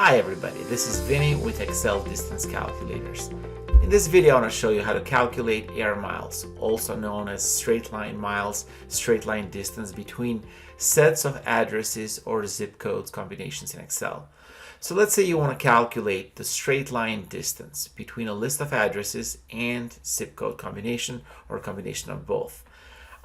Hi everybody, this is Vinny with Excel Distance Calculators. In this video I want to show you how to calculate air miles, also known as straight line miles, straight line distance between sets of addresses or zip codes combinations in Excel. So let's say you want to calculate the straight line distance between a list of addresses and zip code combination or a combination of both.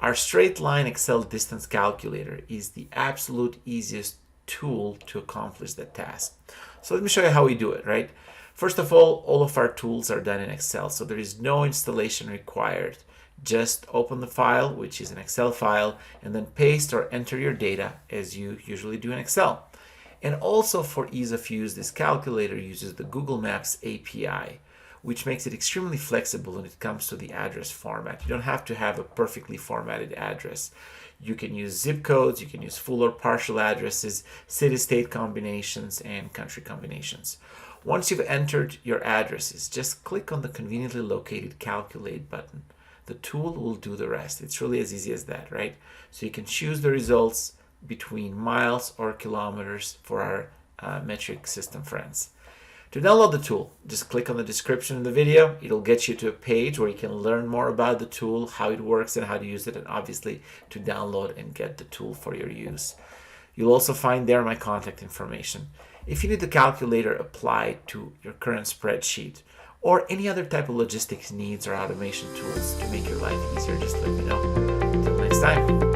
Our straight line Excel distance calculator is the absolute easiest tool to accomplish that task. So let me show you how we do it, right? First of all of our tools are done in Excel, so there is no installation required. Just open the file, which is an Excel file, and then paste or enter your data as you usually do in Excel. And also for ease of use, this calculator uses the Google Maps API, which makes it extremely flexible when it comes to the address format. You don't have to have a perfectly formatted address. You can use zip codes, you can use full or partial addresses, city-state combinations, and country combinations. Once you've entered your addresses, just click on the conveniently located Calculate button. The tool will do the rest. It's really as easy as that, right? So you can choose the results between miles or kilometers for our metric system friends. To download the tool, just click on the description in the video. It'll get you to a page where you can learn more about the tool, how it works and how to use it, and obviously to download and get the tool for your use. You'll also find there my contact information. If you need the calculator applied to your current spreadsheet or any other type of logistics needs or automation tools to make your life easier, just let me know. Until next time.